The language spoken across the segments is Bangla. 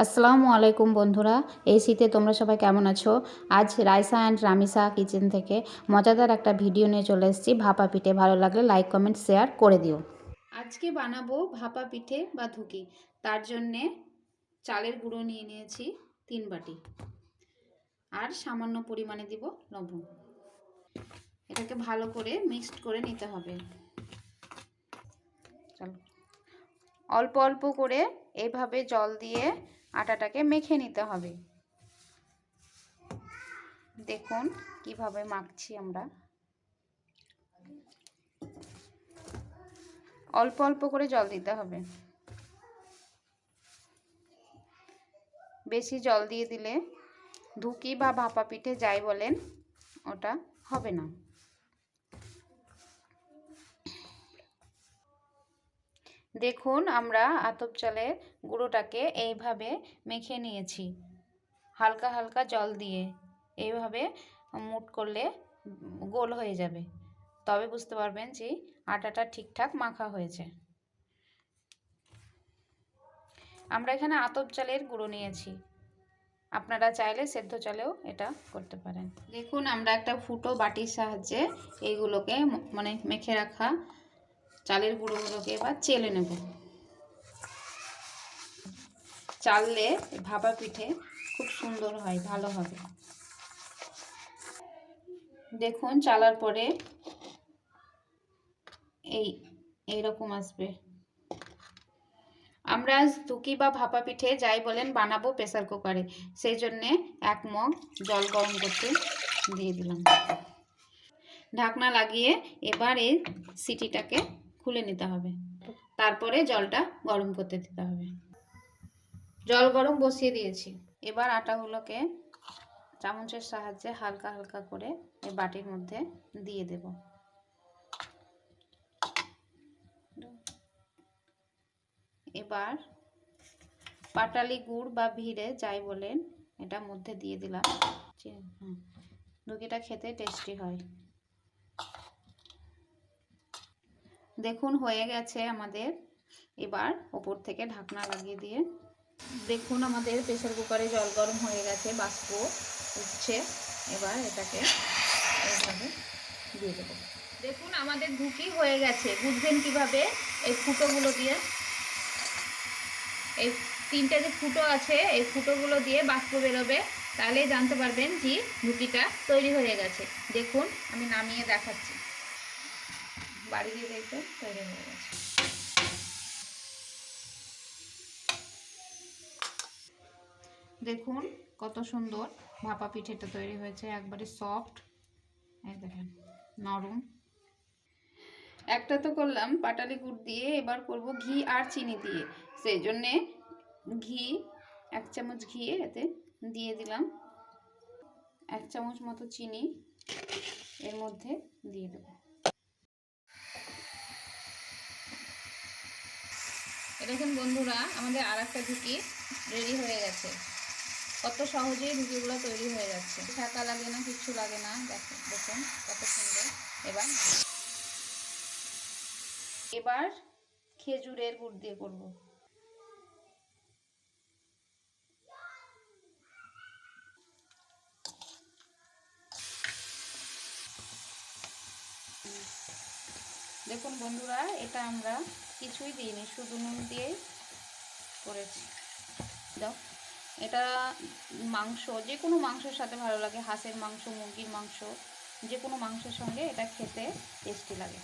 আসসালামু আলাইকুম বন্ধুরা, এই শীতে তোমরা সবাই কেমন আছো? আজ রাইসা অ্যান্ড রামিসা কিচেন থেকে মজাদার একটা ভিডিও নিয়ে চলে এসেছি। ভাপা পিঠে ভালো লাগলে লাইক কমেন্ট শেয়ার করে দিও। আজকে বানাবো ভাপা পিঠে বা ধুকি। তার জন্যে চালের গুঁড়ো নিয়ে নিয়েছি 3 বাটি, আর সামান্য পরিমাণে দিব লবণ। এটাকে ভালো করে মিক্সড করে নিতে হবে। চলো, অল্প অল্প করে এইভাবে জল দিয়ে আটাটাকে মেখে নিতে হবে। দেখুন কিভাবে মাখছি আমরা। অল্প অল্প করে জল দিতে হবে। বেশি জল দিয়ে দিলে ধুকি বা ভাপা পিঠে যাই বলেন ওটা হবে না। দেখুন আমরা আতপ চালের গুঁড়োটাকে এইভাবে মেখে নিয়েছি হালকা হালকা জল দিয়ে। এইভাবে মুট করলে গোল হয়ে যাবে, তবে বুঝতে পারবেন যে আটাটা ঠিকঠাক মাখা হয়েছে। আমরা এখানে আতপ চালের গুঁড়ো নিয়েছি, আপনারা চাইলে সেদ্ধ চালেও এটা করতে পারেন। দেখুন আমরা একটা ফুটো বাটির সাহায্যে এইগুলোকে মেখে রাখা চালের গুঁড়োগুলোকে এবার চেলে নেব। চাললে ভাপা পিঠে খুব সুন্দর হয়, ভালো হবে। দেখুন চালার পরে এইরকম আসবে। আমরা আজ ধুকি বা ভাপা পিঠে যাই বলেন বানাবো প্রেসার কুকারে, সেই জন্যে 1 মগ জল গরম করতে দিয়ে দিলাম। ঢাকনা লাগিয়ে এবার এই সিটিটাকে খুলে নিতে হবে, তারপরে জলটা গরম করতে দিতে হবে। জল গরম বসিয়ে দিয়েছি। এবার আটাগুলোকে চামচের সাহায্যে হালকা হালকা করে এই বাটির মধ্যে দিয়ে দেব। এবার পাটালি গুড় বা ভিড়ে যাই বলেন এটা মধ্যে দিয়ে দিলাম। ধুকিটা খেতে টেস্টি হয়। দেখুন হয়ে গেছে আমাদের। এবার ওপর থেকে ঢাকনা লাগিয়ে দিয়ে দেখুন আমাদের প্রেসার কুকারে জল গরম হয়ে গেছে, বাষ্প উঠছে। এবার এটাকে এইভাবে দিয়ে দেবো। দেখুন আমাদের ধুকি হয়ে গেছে। বুঝবেন কিভাবে? এই ফুটোগুলো দিয়ে, এই 3টে যে ফুটো আছে এই ফুটোগুলো দিয়ে বাষ্প বেরোবে, তাহলে জানতে পারবেন যে ধুকিটা তৈরি হয়ে গেছে। দেখুন আমি নামিয়ে দেখাচ্ছি, বাড়ি দিয়ে দেখবেন তৈরি হয়ে গেছে। দেখুন কত সুন্দর ভাপা পিঠেটা তৈরি হয়েছে, একবারে সফট। এই দেখেন নরম। একটা তো করলাম পাটালি গুড় দিয়ে, এবার করব ঘি আর চিনি দিয়ে। সেই জন্যে ঘি 1 চামচ ঘি এতে দিয়ে দিলাম, 1 চামচ মতো চিনি এর মধ্যে দিয়ে দেব। দেখুন বন্ধুরা আমাদের আর একটা ধুকি রেডি হয়ে গেছে। কত সহজেই ধুকিগুলো তৈরি হয়ে যাচ্ছে, ঢাকা লাগে না, কিচ্ছু লাগে না। দেখুন দেখুন কত সুন্দর। এবার খেজুরের গুড় দিয়ে করব। দেখুন বন্ধুরা এটা আমরা কিছুই দিইনি, শুধু নুন দিয়েই করেছি। দাও, এটা মাংস, যে কোনো মাংসের সাথে ভালো লাগে। হাঁসের মাংস, মুরগির মাংস, যে কোনো মাংসের সঙ্গে এটা খেতে টেস্টি লাগে।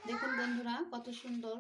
দেখুন বন্ধুরা কত সুন্দর